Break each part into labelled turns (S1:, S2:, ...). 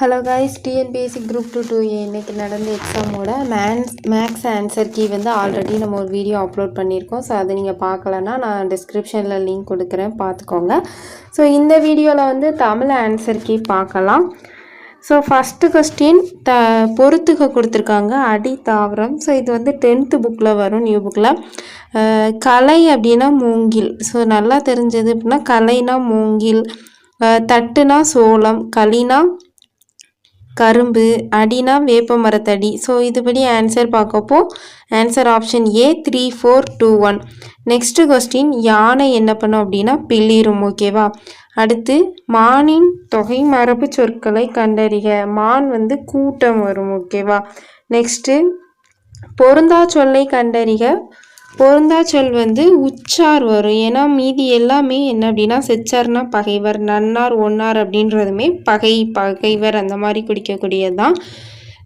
S1: Hello guys, TNPSC group 2 இன்னைக்கு நடந்த எக்ஸாமோட maths answer key வந்து ஆல்ரெடி நம்ம ஒரு வீடியோ அப்லோட் பண்ணியிருக்கோம். ஸோ அதை நீங்கள் பார்க்கலன்னா நான் டிஸ்கிரிப்ஷனில் லிங்க் கொடுக்குறேன், பார்த்துக்கோங்க. ஸோ இந்த வீடியோவில் வந்து தமிழ் ஆன்சர் கீ பார்க்கலாம். ஸோ ஃபஸ்ட்டு கொஸ்டின் பொறுத்துக கொடுத்துருக்காங்க, அடி தாவரம். ஸோ இது வந்து 10th புக்கில் வரும், நியூ புக்கில். கலை அப்படின்னா மூங்கில். ஸோ நல்லா தெரிஞ்சது அப்படின்னா கலைனா மூங்கில், தட்டுனா சோளம், களினா கரும்பு, அடினா வேப்ப மரத்தடி. ஸோ இதுபடி ஆன்சர் பார்க்கப்போ answer option A 3, 4, 2, 1. Next question, யானை என்ன பண்ணும் அப்படின்னா பிளிரும். ஓகேவா? அடுத்து மானின் தொகை மரபு சொற்களை கண்டறிக. மான் வந்து கூட்டம் வரும். ஓகேவா? நெக்ஸ்ட்டு பொருந்தா சொல்லை கண்டறிக. பொருந்தா சொல் வந்து உச்சார் வரும். ஏன்னா மீதி எல்லாமே என்ன அப்படின்னா செச்சார்னா பகைவர், நன்னார் ஒன்னார் அப்படின்றதுமே பகைவர் அந்த மாதிரி குடிக்கக்கூடியது தான்.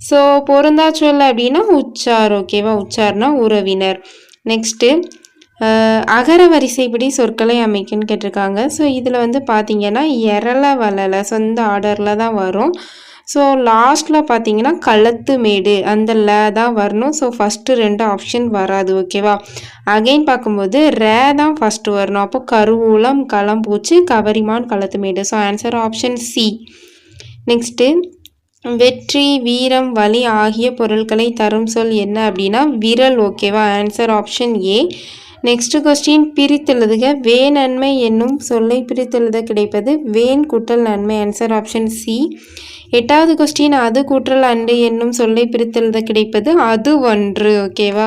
S1: ஸோ பொருந்தா சொல் அப்படின்னா உச்சார். ஓகேவா? உச்சார்னா உறவினர். நெக்ஸ்ட்டு அகர வரிசைப்படி சொற்களை அமைக்குன்னு கேட்டிருக்காங்க. ஸோ இதில் வந்து பார்த்தீங்கன்னா எரள வளலை சொந்த ஆர்டரில் தான் வரும். ஸோ லாஸ்ட்டில் பார்த்தீங்கன்னா களத்து மேடு அந்த ல தான் வரணும். ஸோ ஃபஸ்ட்டு 2 ஆப்ஷன் வராது. ஓகேவா? அகைன் பார்க்கும்போது ரே தான் ஃபஸ்ட்டு வரணும். அப்போ கருவூலம், களம்பூச்சி, கவரிமான், களத்து மேடு. So answer option C. Next வெற்றி, வீரம், வலி ஆகிய பொருட்களை தரும் சொல் என்ன அப்படின்னா விரல். ஓகேவா? Answer option A. Next question, பிரித்தெழுதுக. வே நன்மை என்னும் சொல்லை பிரித்தெழுத கிடைப்பது வேன் கூட்டல் நன்மை. Answer option C. 8வது கொஸ்டின், அது கூட்டல் அண்டு என்னும் சொல்லை பிரித்தெழுத கிடைப்பது அது ஒன்று. ஓகேவா?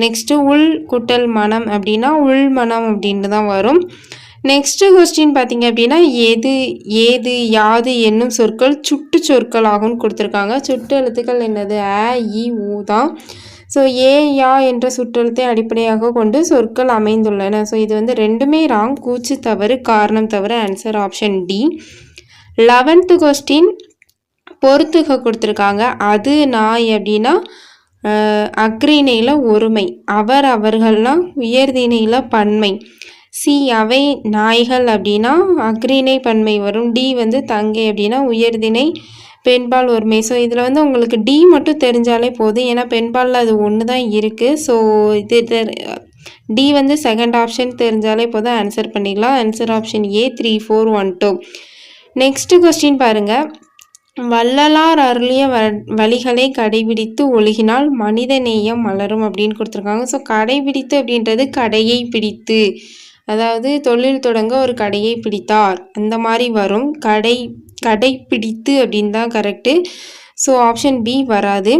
S1: நெக்ஸ்ட்டு உள் கூட்டல் மனம் அப்படின்னா உள் மனம் அப்படின்ட்டு தான் வரும். நெக்ஸ்ட் கொஸ்டின் பார்த்தீங்க அப்படின்னா எது, ஏது, யாது என்னும் சொற்கள் சுட்டு சொற்கள் ஆகும்னு கொடுத்துருக்காங்க. சுட்டு எழுத்துக்கள் என்னது? அ, இ, ஊ தான். ஸோ ஏ, யா என்ற சுற்றெழுத்தை அடிப்படையாக கொண்டு சொற்கள் அமைந்துள்ளன. ஸோ இது வந்து ரெண்டுமே ராங். கூச்சு தவறு, காரணம் தவறு. Answer option D. 11th question, பொறுத்துக கொடுத்துருக்காங்க. அது நாய் அப்படின்னா அக்ரிணையில் ஒருமை, அவர் அவர்கள்லாம் உயர்திணையில் பன்மை. சி அவை நாய்கள் அப்படின்னா அக்ரிணை பன்மை வரும். டி வந்து தங்கை அப்படின்னா உயர்திணை பெண்பால் ஒருமை. ஸோ இதில் வந்து உங்களுக்கு டி மட்டும் தெரிஞ்சாலே போதும், ஏன்னா பெண்பாலில் அது ஒன்று தான் இருக்குது. ஸோ இது டி வந்து செகண்ட் ஆப்ஷன் தெரிஞ்சாலே போதும், ஆன்சர் பண்ணிடலாம். Answer option A 3, 4, 1, 2. Next question பாருங்கள். வள்ளலார் அருளிய வழிகளை கடைபிடித்து ஒழுகினால் மனித நேயம் மலரும் அப்படின்னு கொடுத்துருக்காங்க. ஸோ கடைபிடித்து அப்படின்றது கடையை பிடித்து, அதாவது தொழில் தொடங்க ஒரு கடையை பிடித்தார் அந்த மாதிரி வரும். கடைப்பிடித்து அப்படின்னு தான் கரெக்டு. ஸோ ஆப்ஷன் பி வராது.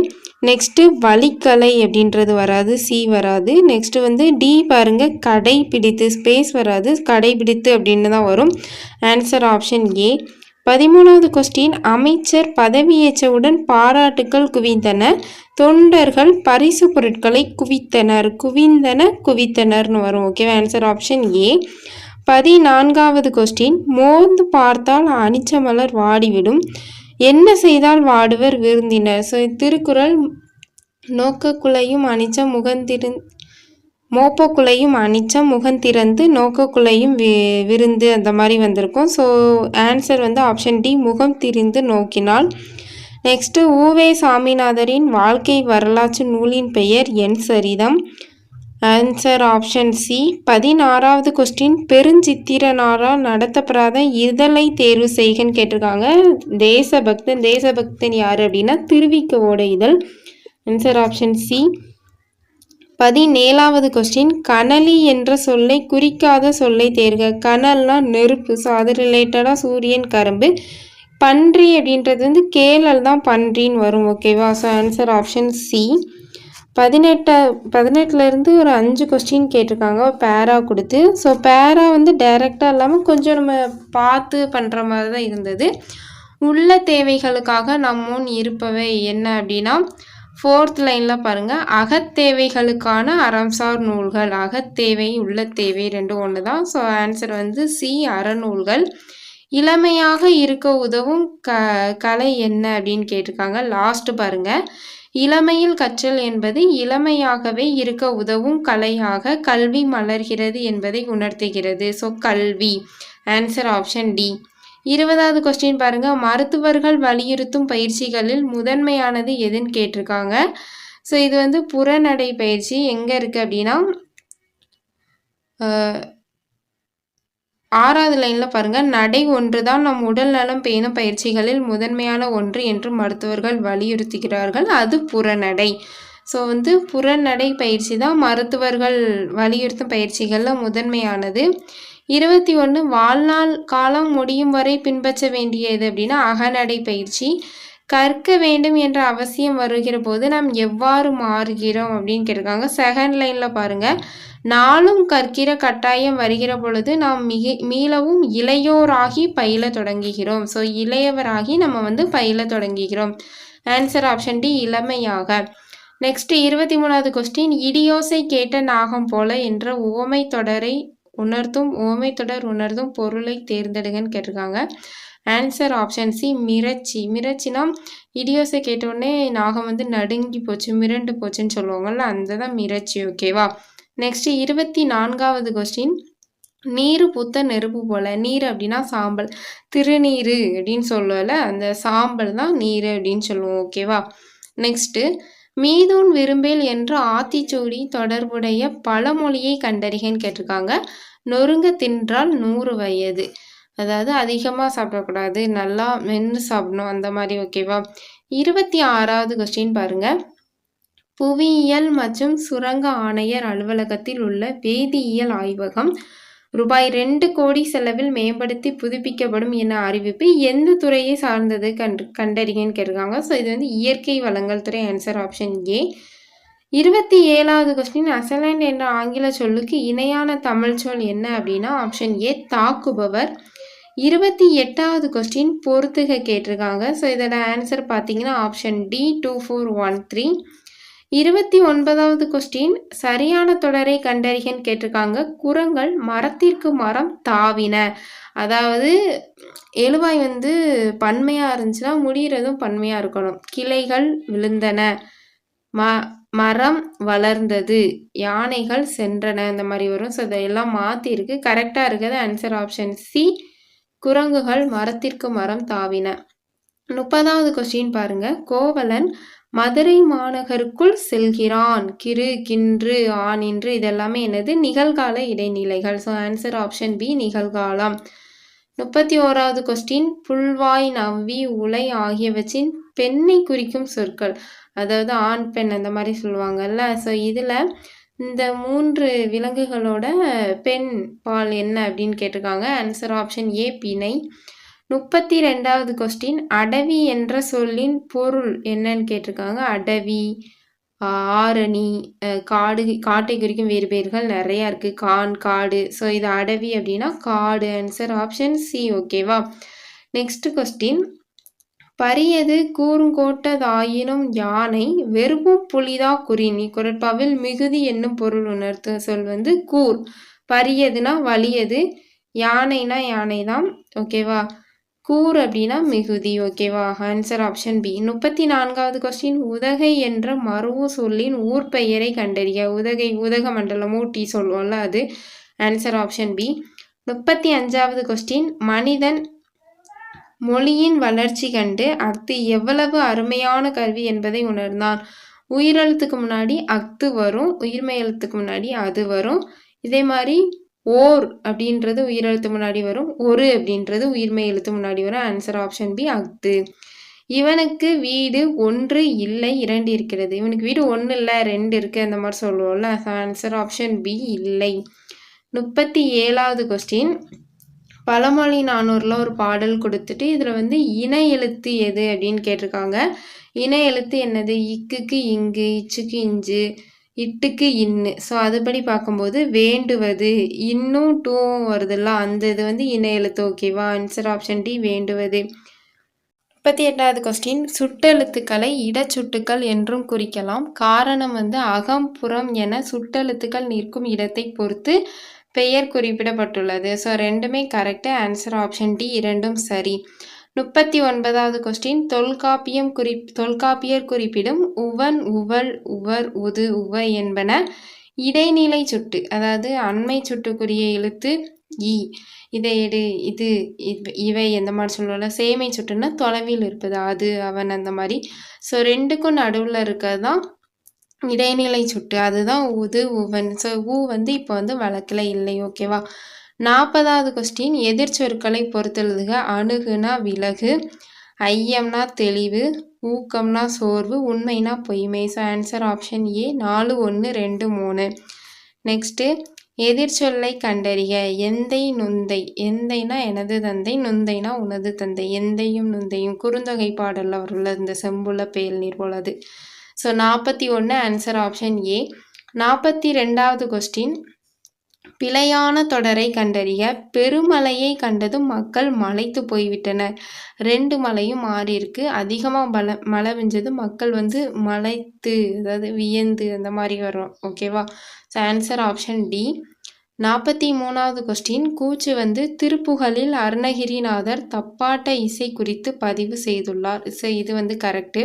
S1: நெக்ஸ்ட்டு வழிக்கலை அப்படின்றது வராது, சி வராது. நெக்ஸ்ட்டு வந்து டி பாருங்கள், கடைப்பிடித்து ஸ்பேஸ் வராது, கடைப்பிடித்து அப்படின்னு தான் வரும். Answer option A. 13வது கொஸ்டின், அமைச்சர் பதவியேற்றவுடன் பாராட்டுக்கள் குவிந்தன, தொண்டர்கள் பரிசு பொருட்களை குவித்தனர்னு வரும். ஓகேவா? Answer option A. 14வது கொஸ்டின், மோந்து பார்த்தால் அனிச்சமலர் வாடிவிடும், என்ன செய்தால் வாடுவர் விருந்தினர். ஸோ திருக்குறள். நோக்கக்குலையும் அனிச்சம் மோப்பக்குலையும் அனிச்சம் முகந்திறந்து நோக்கக்குலையும் விருந்து அந்த மாதிரி வந்திருக்கும். ஸோ ஆன்சர் வந்து ஆப்ஷன் டி, முகம் திரிந்து நோக்கினால். நெக்ஸ்ட்டு ஊவே சாமிநாதரின் வாழ்க்கை வரலாற்று நூலின் பெயர் என் சரிதம். Answer option C. 16வது கொஸ்டின், பெருஞ்சித்திரனாரால் நடத்தப்படாத இதழை தேர்வு செய்கன்னு கேட்டிருக்காங்க. தேசபக்தன் யார் அப்படின்னா திருவிக்கவோட இதழ். Answer option C. 17வது கொஸ்டின், கனலி என்ற சொல்லை குறிக்காத சொல்லை தேர்க. கனல்னா நெருப்பு. ஸோ அது ரிலேட்டடாக சூரியன், கரும்பு. பன்றி அப்படின்றது வந்து கேளல் தான் பன்றின்னு வரும். ஓகேவா? So answer option C. 18லேருந்து ஒரு 5 கொஸ்டின் கேட்டிருக்காங்க, ஒரு பேரா கொடுத்து. ஸோ பேரா வந்து டைரெக்டாக இல்லாமல் கொஞ்சம் நம்ம பார்த்து பண்ணுற மாதிரி தான் இருந்தது. உள்ள தேவைகளுக்காக நம்முன் இருப்பவை என்ன அப்படின்னா 4th லைனில் பாருங்கள், அகத்தேவைகளுக்கான அறம்சார் நூல்கள். அகத்தேவை உள்ள தேவை ரெண்டும் ஒன்று தான். ஸோ ஆன்சர் வந்து சி, அறநூல்கள். இளமையாக இருக்க உதவும் கலை என்ன அப்படின்னு கேட்டிருக்காங்க. லாஸ்ட்டு பாருங்கள், இளமையில் கற்றல் என்பது இளமையாகவே இருக்க உதவும் கலையாக கல்வி மலர்கிறது என்பதை உணர்த்துகிறது. ஸோ கல்வி. Answer option D. 20வது கொஸ்டின் பாருங்க, மருத்துவர்கள் வலியுறுத்தும் பயிற்சிகளில் முதன்மையானது எதுன்னு கேட்டிருக்காங்க. ஸோ இது வந்து புறநடை பயிற்சி எங்கே இருக்குது அப்படின்னா 6வது லைனில் பாருங்கள், நடை ஒன்று தான் நம் உடல் நலம் பேணும் பயிற்சிகளில் முதன்மையான ஒன்று என்று மருத்துவர்கள் வலியுறுத்துகிறார்கள், அது புறநடை. ஸோ வந்து புறநடை பயிற்சி தான் மருத்துவர்கள் வலியுறுத்தும் பயிற்சிகளில் முதன்மையானது. 21 வாழ்நாள் காலம் முடியும் வரை பின்பற்ற வேண்டியது அப்படின்னா அகநடை பயிற்சி. கற்க வேண்டும் என்ற அவசியம் வருகிற போது நாம் எவ்வாறு மாறுகிறோம் அப்படின்னு கேட்டிருக்காங்க. செகண்ட் லைனில் பாருங்கள், நாளும் கற்கிற கட்டாயம் வருகிற பொழுது நாம் மீளவும் இளையோராகி பயில தொடங்குகிறோம். ஸோ இளையவராகி நம்ம வந்து பயில தொடங்குகிறோம். ஆன்சர் ஆப்ஷன் டி, இளமையாக. நெக்ஸ்ட் 23வது கொஸ்டின், இடியோசை கேட்ட நாகம் போல என்ற உவமை தொடர் உணர்த்தும் பொருளை தேர்ந்தெடுங்கன்னு கேட்டிருக்காங்க. ஆன்சர் ஆப்ஷன் சி, மிரட்சி. மிரட்சினா இடியோசை கேட்டோடனே நாகம் வந்து நடுங்கி போச்சு, மிரண்டு போச்சுன்னு சொல்லுவாங்கள்ல, அந்த தான் மிரட்சி. ஓகேவா. நெக்ஸ்ட் 24வது கொஸ்டின், நீர் புத்த நெருப்பு போல. நீர் அப்படின்னா சாம்பல், திருநீர் அப்படின்னு சொல்லுவல, அந்த சாம்பல் தான் நீர் அப்படின்னு சொல்லுவோம். ஓகேவா. நெக்ஸ்ட்டு, மீதூன் விரும்பேல் என்ற ஆத்திச்சூடி தொடர்புடைய பழமொழியை கண்டறிகன்னு கேட்டிருக்காங்க. நொறுங்க தின்றால் 100 வயது. அதாவது அதிகமாக சாப்பிடக்கூடாது, நல்லா மென்று சாப்பிடணும், அந்த மாதிரி. ஓகேவா. 26வது கொஸ்டின் பாருங்கள், புவியியல் மற்றும் சுரங்க ஆணையர் அலுவலகத்தில் உள்ள வேதியியல் ஆய்வகம் ரூபாய் 2 கோடி செலவில் மேம்படுத்தி புதுப்பிக்கப்படும் என அறிவிப்பு எந்த துறையை சார்ந்தது கண்டறிங்கன்னு கேட்டிருக்காங்க. ஸோ இது வந்து இயற்கை வளங்கள் துறை. Answer option A. 27வது கொஸ்டின், அசலண்ட் என்ற ஆங்கில சொல்லுக்கு இணையான தமிழ் சொல் என்ன அப்படின்னா ஆப்ஷன் ஏ, தாக்குபவர். 28வது கொஸ்டின், பொறுத்துக கேட்டிருக்காங்க. ஸோ இதோட ஆன்சர் பார்த்தீங்கன்னா ஆப்ஷன் டி, 2413. 29வது கொஸ்டின், சரியான தொடரை கண்டறிகன்னு கேட்டிருக்காங்க. குரங்கள் மரத்திற்கு மரம் தாவின. அதாவது எழுவாய் வந்து பன்மையாக இருந்துச்சுன்னா முடிகிறதும் பன்மையாக இருக்கணும். கிளைகள் விழுந்தன, மரம் வளர்ந்தது, யானைகள் சென்றன, இந்த மாதிரி வரும். ஸோ இதெல்லாம் மாற்றிருக்கு. கரெக்டாக இருக்கிறது ஆன்சர் ஆப்ஷன் சி, குரங்குகள் மரத்திற்கு மரம் தாவின. 30வது கொஸ்டின் பாருங்க, கோவலன் மதுரை மாநகருக்குள் செல்கிறான். கிறு, கின்று, ஆனின்று இதெல்லாமே என்னது, நிகழ்கால இடைநிலைகள். ஸோ ஆன்சர் ஆப்ஷன் பி, நிகழ்காலம். 31வது கொஸ்டின், புல்வாய், நவ்வி, உலை ஆகியவற்றின் பெண்ணை குறிக்கும் சொற்கள். அதாவது ஆண் பெண் அந்த மாதிரி சொல்லுவாங்கல்ல. ஸோ இதில் இந்த 3 விலங்குகளோட பெண் பால் என்ன அப்படின்னு கேட்டிருக்காங்க. ஆன்சர் ஆப்ஷன் ஏ, பிணை. 32வது கொஸ்டின், அடவி என்ற சொல்லின் பொருள் என்னன்னு கேட்டிருக்காங்க. அடவி, ஆரணி, காடு, காட்டை குறிக்கும் வேறு பெயர்கள் நிறையா இருக்குது. கான், காடு. ஸோ இது அடவி அப்படின்னா காடு. Answer option C. ஓகேவா. நெக்ஸ்ட் கொஸ்டின், பரியது கூர்ங்கோட்டதாயினும் யானை வெறுப்பும் புலிதா குறினி. குரட்பாவில் மிகுதி என்னும் பொருள் உணர்த்தும் சொல் வந்து கூர். பரியதுனா வலியது, யானைனா யானை தான். ஓகேவா. கூர் அப்படின்னா மிகுதி. ஓகேவா. Answer option B. 34வது கொஸ்டின், உதகை என்ற மருவு சொல்லின் ஊர் பெயரை கண்டறிய. உதகை உதகமண்டலம், ஊட்டி சொல்லுவோம்ல, அது. Answer option B. 35வது கொஸ்டின், மனிதன் மொழியின் வளர்ச்சி கண்டு அஃது எவ்வளவு அருமையான கருவி என்பதை உணர்ந்தான். உயிரெழுத்துக்கு முன்னாடி அஃது வரும், உயிர்மெய் எழுத்துக்கு முன்னாடி அது வரும். இதே மாதிரி ஓர் அப்படின்றது உயிரெழுத்து முன்னாடி வரும், ஒரு அப்படின்றது உயிர்மெய் எழுத்து முன்னாடி வரும். ஆன்சர் ஆப்ஷன் பி, அஃது. இவனுக்கு வீடு 1 இல்லை 2 இருக்கிறது. இவனுக்கு வீடு 1 இல்லை 2 இருக்குது, அந்த மாதிரி சொல்லுவோம்ல. ஆன்சர் ஆப்ஷன் பி, இல்லை. 37வது கொஸ்டின், பழமொழி 400ல் ஒரு பாடல் கொடுத்துட்டு இதில் வந்து இணை எழுத்து எது அப்படின்னு கேட்டிருக்காங்க. இணை எழுத்து என்னது? இக்குக்கு இங்கு, இச்சுக்கு இஞ்சு, இட்டுக்கு இன்னு. ஸோ அதுபடி பார்க்கும்போது வேண்டுவது, இன்னும் டூவும் வருதுல்ல, அந்த இது வந்து இணை எழுத்து. ஓகேவா. ஆன்சர் ஆப்ஷன் டி, வேண்டுவது. 38வது கொஸ்டின், சுட்டெழுத்துக்களை இடச்சுட்டுக்கள் என்றும் குறிக்கலாம். காரணம் வந்து அகம் புறம் என சுட்டெழுத்துக்கள் நிற்கும் இடத்தை பொறுத்து பெயர் குறிப்பிடப்பட்டுள்ளது. ஸோ ரெண்டுமே கரெக்டு. ஆன்சர் ஆப்ஷன் டி, இரண்டும் சரி. 39வது கொஸ்டின், தொல்காப்பியர் குறிப்பிடும் உவன், உவல், உவர், உது, உவ என்பன இடைநிலை சுட்டு அதாவது அண்மை சுட்டுக்குரிய எழுத்து இ. இதை எடு இது இவை எந்த மாதிரி சொல்லுவோம்ல. சேமை சுட்டுன்னா தொலைவில் இருப்பது அது அவன் அந்த மாதிரி. ஸோ ரெண்டுக்கும் நடுவில் இருக்கிறது தான் இடைநிலை சுட்டு. அதுதான் உது உவன். ஸோ ஊ வந்து இப்போ வந்து வழக்கில் இல்லை. ஓகேவா. 40வது கொஸ்டின் எதிர்ச்சொற்களை பொறுத்தெழுதுக. அணுகுனா விலகு, ஐயம்னா தெளிவு, ஊக்கம்னா சோர்வு, உண்மைனா பொய்மை. So answer option A 4 1 2 3. Next எதிர்ச்சொல்லை கண்டறிக. எந்தை நுந்தை. எந்தைனா எனது தந்தை, நுந்தைனா உனது தந்தை. எந்தையும் நுந்தையும் குறுந்தொகை பாடலில் வருள்ள இந்த செம்புல பேல் நீர் போலது. So 41 answer option A. 42வது கொஸ்டின் பிழையான தொடரை கண்டறிக. பெருமழையை கண்டதும் மக்கள் மலைத்து போய்விட்டனர். 2 மலையும் மாறி இருக்கு. அதிகமாக மழை பெஞ்சது மக்கள் வந்து மலைத்து அதாவது வியந்து அந்த மாதிரி வரும். ஓகேவா. So answer option D. 43வது கொஸ்டின் கூச்சு வந்து திருப்புகழில் அருணகிரிநாதர் தப்பாட்ட இசை குறித்து பதிவு செய்துள்ளார். ஸோ இது வந்து கரெக்டு.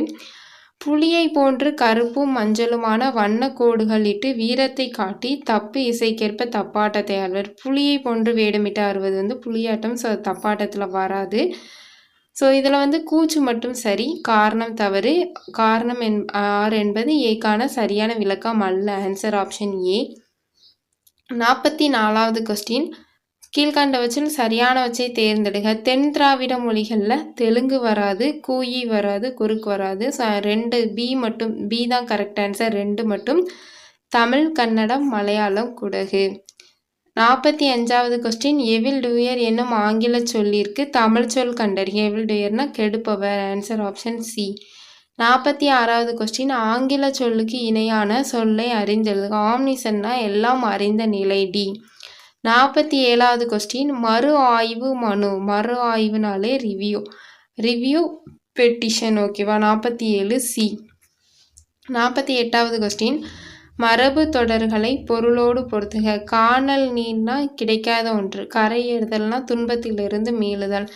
S1: புலியை போன்று கருப்பும் மஞ்சளுமான வண்ண கோடுகள் இட்டு வீரத்தை காட்டி தப்பு இசைக்கேற்ப தப்பாட்டத்தை ஆடுவர். புலியை போன்று வேடமிட்டு ஆடுவது வந்து புலியாட்டம். ஸோ தப்பாட்டத்தில் வராது. ஸோ இதில் வந்து கூச்சு மட்டும் சரி, காரணம் தவறு. காரணம் ஆர் என்பது ஏக்கான சரியான விளக்கம் அல்ல. Answer option A. 44வது கொஸ்டின் கீழ்கண்டவற்றில் சரியானவற்றை தேர்ந்தெடுக. தென் திராவிட மொழிகளில் தெலுங்கு வராது, கூயி வராது, குறுக்கு வராது. ஸோ 2 பி மட்டும், பி தான் கரெக்ட் ஆன்சர். 2 மட்டும். தமிழ், கன்னடம், மலையாளம், குடகு. 45வது கொஸ்டின் எவில் டூயர் என்னும் ஆங்கில சொல்லிற்கு தமிழ் சொல் கண்டறிக. எவில் டூயர்னா கெடுப்பவர். Answer option C. 46வது கொஸ்டின் ஆங்கில சொல்லுக்கு இணையான சொல்லை அறிந்தெழுதுக. ஆம்னிசன்னா எல்லாம் அறிந்த நிலை டி. 47வது கொஸ்டின் மறு ஆய்வு மனு. மறு ஆய்வுனாலே ரிவ்யூ பெட்டிஷன். ஓகேவா. 47 சி. 48வது கொஸ்டின் மரபு தொடர்களை பொருளோடு பொறுத்துக. காணல் நீர்னா கிடைக்காத ஒன்று, கரையேறுதல்னா துன்பத்திலிருந்து மீளுதல்,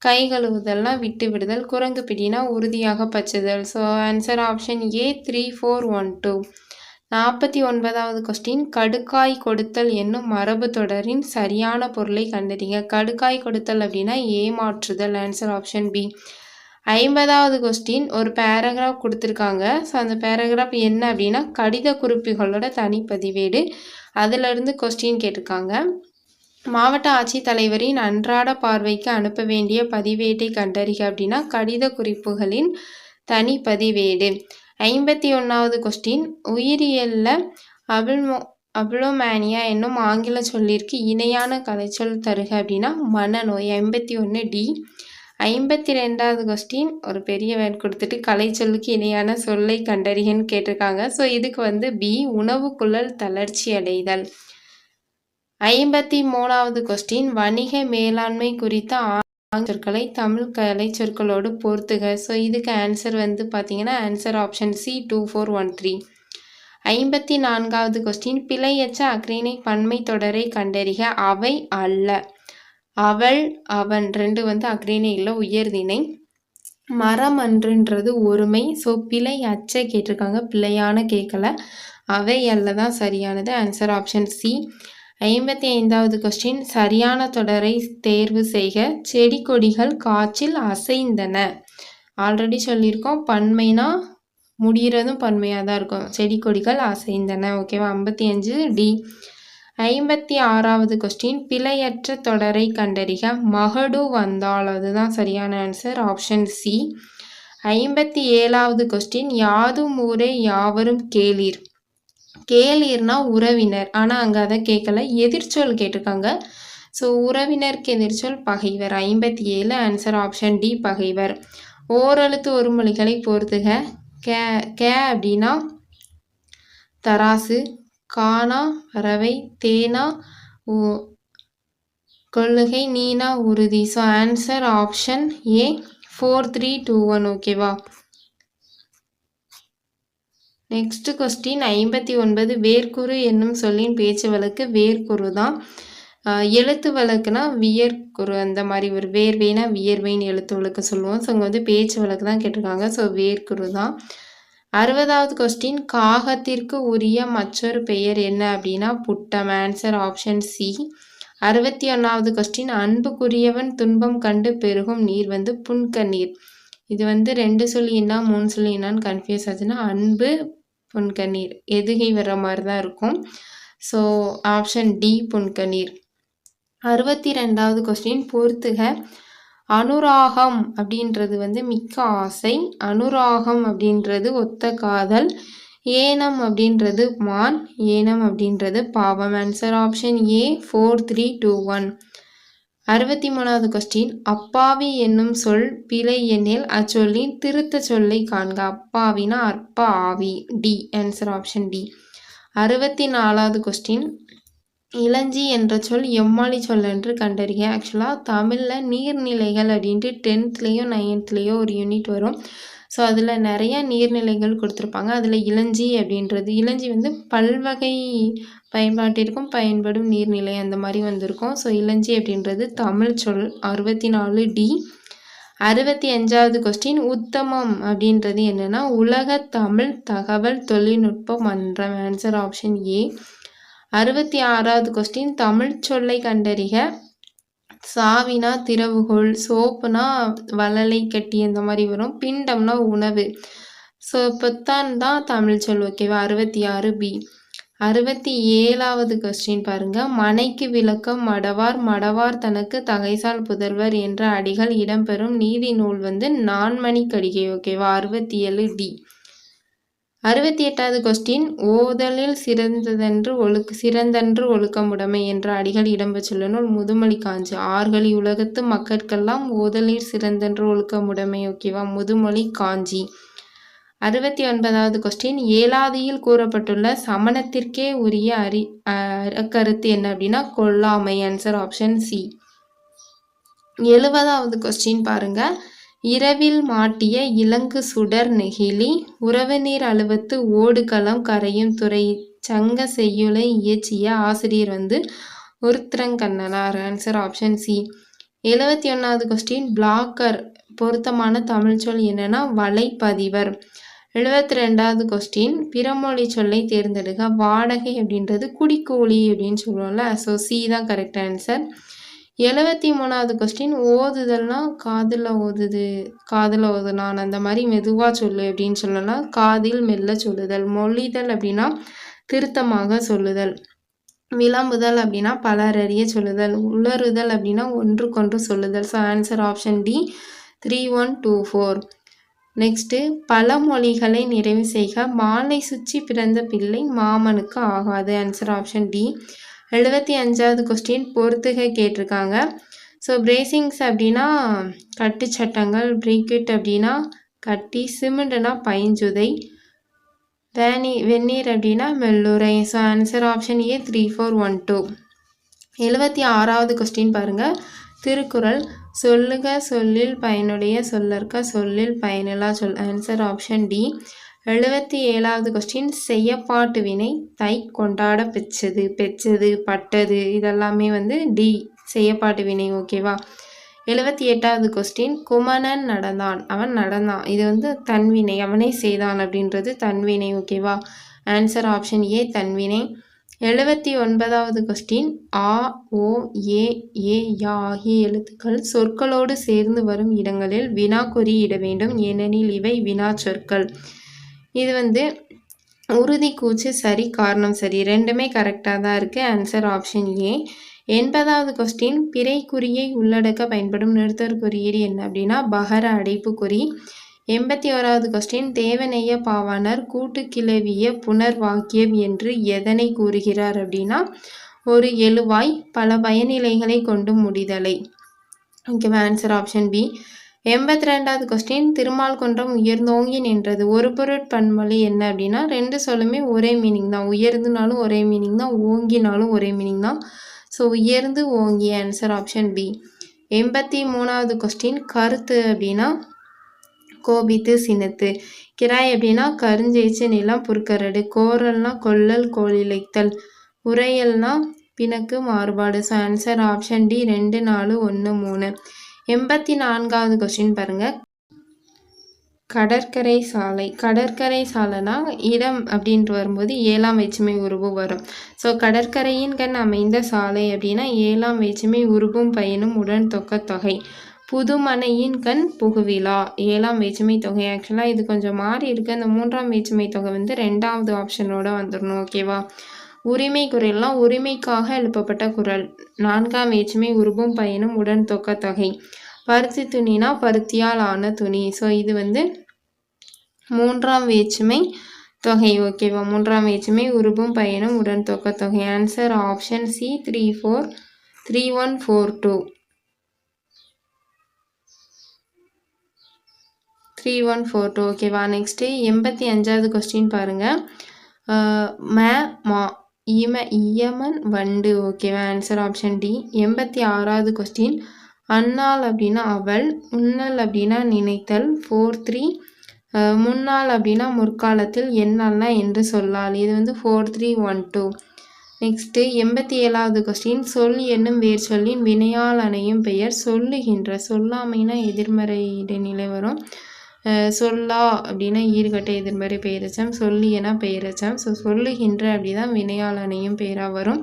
S1: கை கழுவுதல்னா விட்டு விடுதல், குரங்கு பிடினா உறுதியாக பச்சுதல். So answer option A 3 4 1 2. 49வது கொஸ்டின் கடுக்காய் கொடுத்தல் என்னும் மரபு தொடரின் சரியான பொருளை கண்டறிக. கடுக்காய் கொடுத்தல் அப்படின்னா ஏமாற்றுதல். Answer option B. 50வது கொஸ்டின் ஒரு பேராகிராஃப் கொடுத்துருக்காங்க. ஸோ அந்த பேராகிராஃப் என்ன அப்படின்னா கடித குறிப்புகளோட தனிப்பதிவேடு. அதிலிருந்து கொஸ்டின் கேட்டிருக்காங்க. மாவட்ட ஆட்சித்தலைவரின் அன்றாட பார்வைக்கு அனுப்ப வேண்டிய பதிவேட்டை கண்டறிக அப்படின்னா கடித குறிப்புகளின் தனிப்பதிவேடு. 51வது கொஸ்டின் உயிரியலில் அப்ளோமேனியா என்னும் ஆங்கில சொல்லிற்கு இணையான கலைச்சொல் தருக அப்படின்னா மனநோய். 51 டி. 52வது கொஸ்டின் ஒரு பெரிய வேர்ட் கொடுத்துட்டு கலைச்சொல்லுக்கு இணையான சொல்லை கண்டறிகன்னு கேட்டிருக்காங்க. ஸோ இதுக்கு வந்து பி உணவுக்குழல் தளர்ச்சி அடைதல். 53வது கொஸ்டின் வணிக மேலாண்மை குறித்த சொற்களை தமிழ் கலை சொற்களோடு பொறுத்துக. ஸோ இதுக்கு ஆன்சர் வந்து பார்த்தீங்கன்னா ஆன்சர் ஆப்ஷன் சி 2 4 1 3. 54வது கொஸ்டின் பிழையற்ற அக்ரிணை பன்மை தொடரை கண்டறிக. அவை அல்ல. அவள் அவன் 2 வந்து அக்ரிணை இல்லை, உயர்திணை. மரம் அன்றுன்றது ஒருமை. ஸோ பிழை அச்ச கேட்டிருக்காங்க, பிழையான கேட்கல. அவை அல்ல தான் சரியானது. Answer option C. 55வது கொஸ்டின் சரியான தொடரை தேர்வு செய்க. செடி கொடிகள் காற்றில் அசைந்தன. ஆல்ரெடி சொல்லியிருக்கோம், பன்மைனா முடிகிறதும் பன்மையாக தான் இருக்கும். செடி கொடிகள் அசைந்தன. ஓகேவா. 55 டி. 56வது கொஸ்டின் பிழையற்ற தொடரை கண்டறிக. மகடு வந்தால். அதுதான் சரியான ஆன்சர் ஆப்ஷன் சி. 57வது கொஸ்டின் யாதும் ஊரே யாவரும் கேளீர். கேளீர்னா உறவினர், ஆனால் அங்கே அதை கேட்கல, எதிர்ச்சொல் கேட்டிருக்காங்க. ஸோ உறவினருக்கு எதிர்ச்சொல் பகைவர். 57 ஆன்சர் ஆப்ஷன் டி பகைவர். ஓரெழுத்து ஒரு மொழிகளை பொறுத்துக. கே அப்படின்னா தராசு, கானா பறவை, தேனா கொள்ளுகை, நீனா உறுதி. So answer option A 4 3 2 1. ஓகேவா. நெக்ஸ்ட் கொஸ்டின் 59 வேர்க்குறு என்னும் சொல்லின் பேச்சு வழக்கு. வேர்க்குறு தான். எழுத்து வழக்குனா வியர்க்குறு அந்த மாதிரி ஒரு வேர்வைனா வியர்வைன்னு எழுத்து வழக்கு சொல்லுவோம். ஸோ இங்கே வந்து பேச்சு வழக்கு தான் கேட்டிருக்காங்க. ஸோ வேர்க்குறு தான். 60வது கொஸ்டின் காகத்திற்கு உரிய மற்றொரு பெயர் என்ன அப்படின்னா புட்டம். Answer option C. 61வது கொஸ்டின் அன்புக்குரியவன் துன்பம் கண்டு பெருகும் நீர் வந்து புன்கண்ணீர். இது வந்து 2 சொல்லினா 3 சொல்லினான்னு கன்ஃபியூஸ் ஆச்சுன்னா அன்பு புன்கண்ணீர் எதுகை வர்ற மாதிரி தான் இருக்கும். ஸோ ஆப்ஷன் டி புன்கண்ணீர். 62வது கொஸ்டின் பொறுத்துக. அனுராகம் அப்படின்றது வந்து மிக்க ஆசை, அனுராகம் அப்படின்றது ஒத்த காதல், ஏனம் அப்படின்றது மான், ஏனம் அப்படின்றது பாவம். Answer option A 4 3 2 1. 63வது கொஸ்டின் அப்பாவி என்னும் சொல் பிழை எனில் அச்சொல்லின் திருத்த சொல்லை காண்க. அப்பாவினா அற்ப ஆவி. டி. Answer option D. 64வது கொஸ்டின் இளஞ்சி என்ற சொல் எம்மாளி சொல் என்று கண்டறிக. ஆக்சுவலாக தமிழில் நீர்நிலைகள் அப்படின்ட்டு 10th 9th ஒரு யூனிட் வரும். ஸோ அதில் நிறையா நீர்நிலைகள் கொடுத்துருப்பாங்க. அதில் இளஞ்சி அப்படின்றது இளஞ்சி வந்து பல்வகை பயன்பாட்டிற்கும் பயன்படும் நீர்நிலை அந்த மாதிரி வந்திருக்கும். ஸோ இளஞ்சி அப்படின்றது தமிழ் சொல். 64 டி. 65வது கொஸ்டின் உத்தமம் அப்படின்றது என்னென்னா உலக தமிழ் தகவல் தொழில்நுட்ப மன்றம். Answer option A. 66வது கொஸ்டின் தமிழ் சொல்லை கண்டறிக. சாவினா திறவுகோல், சோப்புனா வளலை கட்டி அந்த மாதிரி வரும், பிண்டம்னா உணவு. ஸோ பொத்தான் தான் தமிழ் சொல். ஓகேவா. 66 பி. 67வது கொஸ்டின் பாருங்க. மனைக்கு விளக்கம் மடவார், மடவார் தனக்கு தகைசால் புதல்வர் என்ற அடிகள் இடம்பெறும் நீதி நூல் வந்து நான்மணிக்கடிகை. ஓகேவா. 67 டி. 68வது கொஸ்டின் ஓதலில் சிறந்தன்று ஒழுக்கமுடைமை என்ற அடிகள் இடம்பெற்றுள்ள நூல் முதுமொழி காஞ்சி. ஆர்களி உலகத்து மக்கட்கெல்லாம் ஓதலில் சிறந்தன்று ஒழுக்கமுடைமை. ஓகேவா. முதுமொழி காஞ்சி. 69வது கொஸ்டின் ஏலாதியில் கூறப்பட்டுள்ள சமணத்திற்கே உரிய கருத்து என்ன அப்படின்னா கொல்லாமை. Answer option C. 70வது கொஸ்டின் பாருங்க. இரவில் மாட்டிய இலங்கு சுடர் நெகிழி உறவு நீர் அழுவத்து ஓடுகளம் கரையும் துறை சங்க செய்யுளை இயற்றிய ஆசிரியர் வந்து உருத்திரங்கண்ணனார். Answer option C. 71வது கொஸ்டின் பிளாக்கர் பொருத்தமான தமிழ் சொல் என்னன்னா வலைப்பதிவர். 72வது கொஸ்டின் பிறமொழி சொல்லை தேர்ந்தெடுக்க. வாடகை அப்படின்றது குடிக்கூலி அப்படின்னு சொல்லுவோம்ல. ஸோ சி தான் கரெக்ட் ஆன்சர். 73வது கொஸ்டின் ஓதுதல்னா காதில் ஓதுனான் அந்த மாதிரி மெதுவாக சொல்லு அப்படின்னு சொல்லலாம். காதில் மெல்ல சொல்லுதல். மொழிதல் அப்படின்னா திருத்தமாக சொல்லுதல். விளம்புதல் அப்படின்னா பலரறிய சொல்லுதல். உளறுதல் அப்படின்னா ஒன்றுக்கொன்று சொல்லுதல். So answer option D 3124. Next பழமொழிகளை நிறைவு செய்க. மாலை சுற்றி பிறந்த பிள்ளை மாமனுக்கு ஆகாது. Answer option D. 75வது கொஸ்டின் பொறுத்துக கேட்டிருக்காங்க. ஸோ பிரேசிங்ஸ் அப்படின்னா கட்டு சட்டங்கள், பிரீக்விட் அப்படின்னா கட்டி, சிமெண்ட்னா பைஞ்சுதை, வெந்நீர் அப்படின்னா மெல்லுரை. So answer option A 3412. 76வது கொஸ்டின் பாருங்கள். திருக்குறள் சொல்லுக சொல்லில் பயனுடைய சொல்லற்க சொல்லில் பயனில்லா சொல். Answer option D. 77வது கொஸ்டின் செய்யப்பாட்டு வினை தை கொண்டாட பெற்றது, பட்டது இதெல்லாமே வந்து டி செய்யப்பாட்டு வினை. ஓகேவா. 78வது கொஸ்டின் குமணன் நடந்தான், அவன் நடந்தான். இது வந்து தன்வினை, அவனே செய்தான் அப்படின்றது தன்வினை. ஓகேவா. ஆன்சர் ஆப்ஷன் ஏ தன்வினை. 79வது கொஸ்டின் ஆ ஓ ஏ ஏ யா ஆகிய எழுத்துக்கள் சொற்களோடு சேர்ந்து வரும் இடங்களில் வினாக்குறி இட வேண்டும், ஏனெனில் இவை வினா சொற்கள். இது வந்து உறுதி கூச்சு சரி காரணம் சரி ரெண்டுமே கரெக்டாக தான் இருக்குது. Answer option A. 80வது கொஸ்டின் பிறைக்குறியை உள்ளடக்க பயன்படும் நிறுத்தற் குறியீடு என்ன அப்படின்னா பகர அடைப்புக்குறி. 81வது கொஸ்டின் தேவநேய பாவாணர் கூட்டு கிளவிய புனர்வாக்கியம் என்று எதனை கூறுகிறார் அப்படின்னா ஒரு எழுவாய் பல பயனிலைகளை கொண்டு முடிதலை. ஓகேவா. Answer option B. 82வது கொஸ்டின் திருமால் குன்றம் உயர்ந்தோங்கி நின்றது ஒரு பொருட்பன்மொழி என்ன அப்படின்னா ரெண்டு சொல்லுமே ஒரே மீனிங் தான். உயர்ந்துனாலும் ஒரே மீனிங் தான், ஓங்கினாலும் ஒரே மீனிங் தான். ஸோ உயர்ந்து ஓங்கி. Answer option B. 83வது கொஸ்டின் கருத்து அப்படின்னா கோபித்து சினத்து. கிராய் அப்படின்னா கருஞ்சேச்சு நிலம் புற்கரடு. கோரல்னா கொல்லல் கோலிழைத்தல். உரையல்னா பிணக்கு மாறுபாடு. So answer option D 2 4 1 3. 84வது கொஸ்டின் பாருங்க. கடற்கரை சாலை. கடற்கரை சாலைனா இடம் அப்படின்ட்டு வரும்போது 7ஆம் வேற்றுமை உருபு வரும். ஸோ கடற்கரையின் கண் அமைந்த சாலை அப்படின்னா 7ஆம் வேற்றுமை உருபும் பயனும் உடன் தொகை. புதுமனையின் கண் புகுவிழா 7ஆம் வேற்றுமை தொகை. ஆக்சுவலாக இது கொஞ்சம் மாறி இருக்குது. அந்த 3ஆம் வேற்றுமை தொகை வந்து 2வது ஆப்ஷனோட வந்துடணும். ஓகேவா? உரிமை குரல்லாம் உரிமைக்காக எழுப்பப்பட்ட குரல். 4ஆம் வேற்றுமை உருபும் பயனும் உடன் தொகை. பருத்தி துணினா பருத்தியால் ஆன துணி. ஸோ இது வந்து 3ஆம் வேற்றுமை தொகை. ஓகேவா? 3ஆம் வேற்றுமை உருபும் பயனும் உடன் தொகை. Answer option C 3142. 3142. ஓகேவா? நெக்ஸ்ட்டு 85வது கொஸ்டின் பாருங்கள். மா இம இயமன் வண்டு. ஓகேவா? Answer option D. 86வது கொஸ்டின். அன்னாள் அப்படின்னா அவள், உன்னல் அப்படின்னா நினைத்தல். 43. முன்னாள் அப்படின்னா முற்காலத்தில், என்னால்னா என்று சொல்லால். இது வந்து 4312. நெக்ஸ்ட்டு 87வது கொஸ்டின். சொல் என்னும் வேர் சொல்லின் வினையால் அணையும் பெயர். சொல்லுகின்ற. சொல்லாமைனா எதிர்மறை இடைநிலை வரும். சொல்லா அப்படின்னா ஈறுகட்ட எதிர்மறை பெயரெச்சம். சொல்லியனா பெயரெச்சம். ஸோ சொல்லுகின்ற அப்படிதான் வினையால் அணையும் பெயராக வரும்.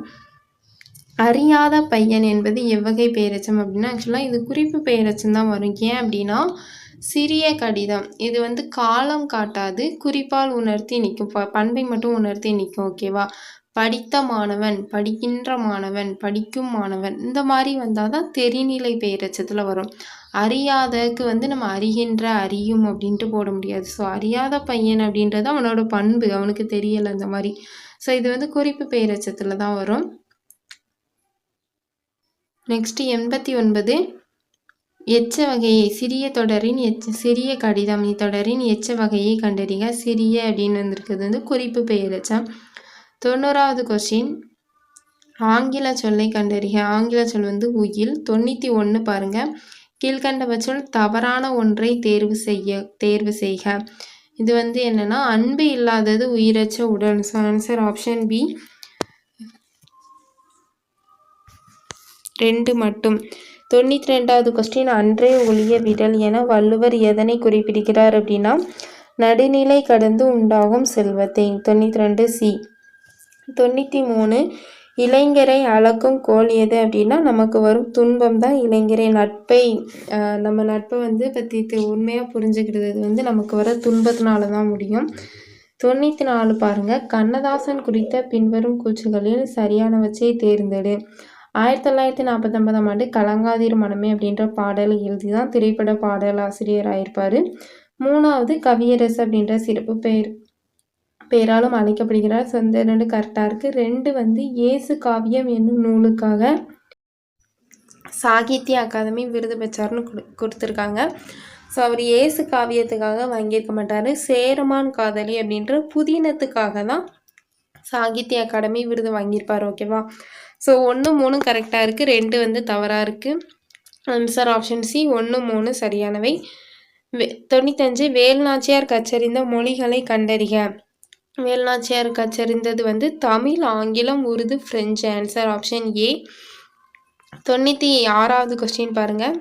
S1: அறியாத பையன் என்பது எவ்வகை பெயரெச்சம் அப்படின்னா ஆக்சுவலாக இது குறிப்பு பெயரெச்சம் தான் வரும். ஏன் அப்படின்னா சிறிய கடிதம். இது வந்து காலம் காட்டாது, குறிப்பால் உணர்த்தி நிற்கும், பண்பை மட்டும் உணர்த்தி நிற்கும். ஓகேவா? படித்த மாணவன், படிக்கின்ற மாணவன், படிக்கும் மாணவன், இந்த மாதிரி வந்தால் தான் தெரிநிலை பெயரெச்சத்தில் வரும். அறியாதக்கு வந்து நம்ம அறிகின்ற, அறியும் அப்படின்ட்டு போட முடியாது. ஸோ அறியாத பையன் அப்படின்றது அவனோட பண்பு, அவனுக்கு தெரியலை அந்த மாதிரி. ஸோ இது வந்து குறிப்பு பெயரெச்சத்தில் தான் வரும். நெக்ஸ்ட் 89. எச்ச வகையை சிறிய தொடரின் சிறிய கடிதம் இத்தொடரின் எச்ச வகையை கண்டறிக. சிறிய அப்படின்னு வந்திருக்கிறது வந்து குறிப்பு பெயரெச்சம். 90வது கொஸ்டின். ஆங்கில சொல்லை கண்டறிக. ஆங்கில சொல் வந்து உயில். 91 பாருங்க. கீழ்கண்டவற்றுள் தவறான ஒன்றை தேர்வு செய்க. இது வந்து என்னன்னா அன்பு இல்லாதது உயிரற்ற உடல். ஸோ ஆன்சர் ஆப்ஷன் பி 2 மட்டும். 92வது கொஸ்டின். அன்றே ஒழிய விடல் என வள்ளுவர் எதனை குறிப்பிடுகிறார் அப்படின்னா நடுநிலை கடந்து உண்டாகும் செல்வத்தை. 92 சி. 93 இளைஞரை அளக்கும் கோல் எது அப்படின்னா நமக்கு வரும் துன்பம் தான் இளைஞரை நட்பை நம்ம நட்பை வந்து பற்றி உண்மையாக புரிஞ்சுக்கிறது வந்து நமக்கு வர துன்பத்தினால தான் முடியும். 94 பாருங்க. கண்ணதாசன் குறித்த பின்வரும் கூற்றுகளில் சரியானவற்றை தேர்ந்தெடு. 1949ஆம் ஆண்டு கலங்காதீர் மனமே அப்படின்ற பாடலை எழுதி தான் திரைப்பட பாடல் ஆசிரியர் ஆயிருப்பார். 3வது கவியரசு அப்படின்ற சிறப்பு பெயராலும் அழைக்கப்படுகிறார். ஸோ இந்த 2 கரெக்டாக இருக்குது. 2 வந்து இயேசு காவியம் என்னும் நூலுக்காக சாகித்ய அகாதமி விருது பெற்றார்னு கொடுத்துருக்காங்க. ஸோ அவர் இயேசு காவியத்துக்காக வாங்கியிருக்க மாட்டார். சேரமான் காதலி அப்படின்ற புதினத்துக்காக தான் சாகித்ய அகாடமி விருது வாங்கியிருப்பார். ஓகேவா? ஸோ 1, 3 கரெக்டாக இருக்குது, 2 வந்து தவறாக இருக்குது. ஆன்சர் ஆப்ஷன் சி 1, 3 சரியானவை. 95 வேல்நாச்சியார் கற்றறிந்த மொழிகளை கண்டறிக. வேல்நாச்சியார் கற்றறிந்தது வந்து தமிழ், ஆங்கிலம், Urdu, French. Answer option A. 96வது கொஸ்டின் பாருங்கள்.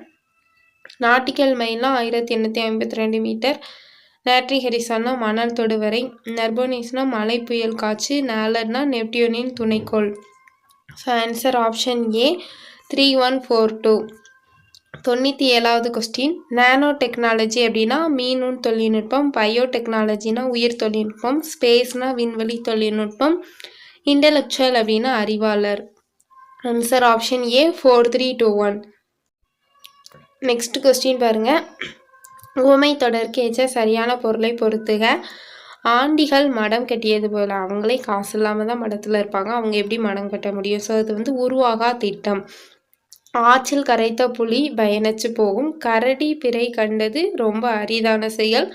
S1: நாட்டிக்கல் மைல்னா 1852 மீட்டர். நேட்ரிஹரிசானா மணல் தொடுவரை. நர்போனிஸ்னா மலை புயல் காற்று. நேலர்னா நெப்டியூனின் துணைக்கோள். So answer option A 3142. 97வது கொஸ்டின். நானோ டெக்னாலஜி அப்படின்னா மீனூன் தொழில்நுட்பம். பயோ டெக்னாலஜினா உயிர் தொழில்நுட்பம். ஸ்பேஸ்னா விண்வெளி தொழில்நுட்பம். இன்டெலெக்சுவல் அப்படின்னா அறிவாளர். Answer option A 4321. Next question பாருங்க. உவமை தொடர்க்கு ஏற்ற சரியான பொருளை பொறுத்துக. ஆண்டிகள் மடம் கட்டியது போல. அவங்களே காசு இல்லாமல் தான் மடத்தில் இருப்பாங்க, அவங்க எப்படி மடம் கட்ட முடியும்? ஸோ அது வந்து உருவாகா திட்டம். ஆற்றில் கரைத்த புலி பயனற்று போகும். கரடி பிறை கண்டது ரொம்ப அரிதான செயல்.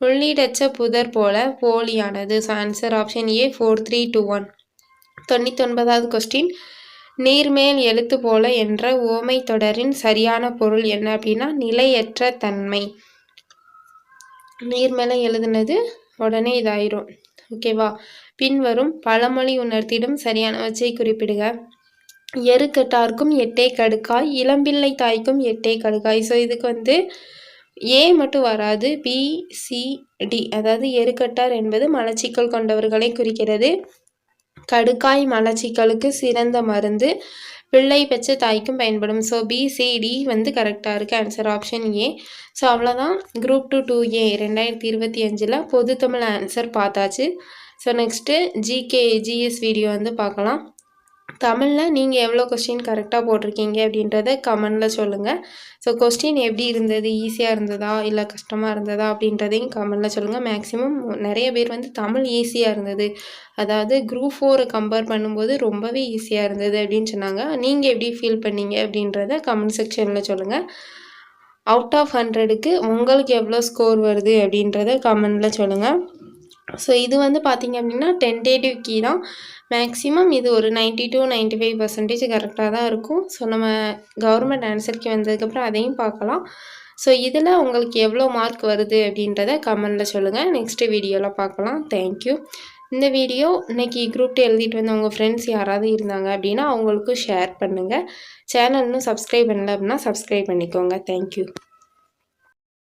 S1: உள்ளீடற்ற புதர் போல போலியானது. So answer option A 4321. 99வது கொஸ்டின். நீர்மேல் எழுத்து போல என்ற உவமை தொடரின் சரியான பொருள் என்ன அப்படின்னா நிலையற்ற தன்மை. நீர் மேலே எழுதுனது உடனே இதாயிரும். ஓகேவா? பின்வரும் பழமொழி உணர்த்திடும் சரியானவற்றை குறிப்பிடுக. எரு கெட்டார்க்கும் எட்டே கடுக்காய், இளம்பிள்ளை தாய்க்கும் எட்டே கடுக்காய். ஸோ இதுக்கு வந்து ஏ மட்டும் வராது. B, C, D. அதாவது எருக்கட்டார் என்பது மலச்சிக்கல் கொண்டவர்களை குறிக்கிறது. கடுக்காய் மலச்சிக்கலுக்கு சிறந்த மருந்து. பிள்ளை பெற்ற தாய்க்கும் பயன்படும். ஸோ பிசிடி வந்து கரெக்டாக இருக்குது. ஆன்சர் ஆப்ஷன் ஏ. ஸோ அவ்வளோதான். குரூப் 2A 2025 பொது தமிழ் ஆன்சர் பார்த்தாச்சு. ஸோ நெக்ஸ்ட்டு ஜிஎஸ் வீடியோ வந்து பார்க்கலாம். தமிழில் நீங்கள் எவ்வளோ கொஸ்டின் கரெக்டாக போட்டிருக்கீங்க அப்படின்றத கமெண்டில் சொல்லுங்கள். ஸோ கொஸ்டின் எப்படி இருந்தது, ஈஸியாக இருந்ததா இல்லை கஷ்டமாக இருந்ததா அப்படின்றதையும் கமெண்டில் சொல்லுங்கள். மேக்ஸிமம் நிறைய பேர் வந்து தமிழ் ஈஸியாக இருந்தது, அதாவது குரூப் 4 கம்பேர் பண்ணும்போது ரொம்பவே ஈஸியாக இருந்தது அப்படின்னு சொன்னாங்க. நீங்கள் எப்படி ஃபீல் பண்ணீங்க அப்படின்றத கமெண்ட் செக்ஷனில் சொல்லுங்கள். அவுட் ஆஃப் 100க்கு உங்களுக்கு எவ்வளோ ஸ்கோர் வருது அப்படின்றத கமெண்டில் சொல்லுங்கள். ஸோ இது வந்து பார்த்திங்க அப்படின்னா டென்டேட்டிவ் கீ தான். மேக்ஸிமம் இது ஒரு 90-95% கரெக்டாக தான் இருக்கும். ஸோ நம்ம கவர்மெண்ட் ஆன்சர் கீ வந்ததுக்கப்புறம் அதையும் பார்க்கலாம். ஸோ இதில் உங்களுக்கு எவ்வளோ மார்க் வருது அப்படின்றத கமெண்டில் சொல்லுங்கள். நெக்ஸ்ட்டு வீடியோவில் பார்க்கலாம். தேங்க்யூ. இந்த வீடியோ இன்றைக்கி குரூப் 2 எழுதிட்டு வந்த உங்கள் ஃப்ரெண்ட்ஸ் யாராவது இருந்தாங்க அப்படின்னா அவங்களுக்கும் ஷேர் பண்ணுங்கள். சேனல் இன்னும் சப்ஸ்கிரைப் பண்ணல அப்படின்னா சப்ஸ்கிரைப் பண்ணிக்கோங்க. தேங்க்யூ.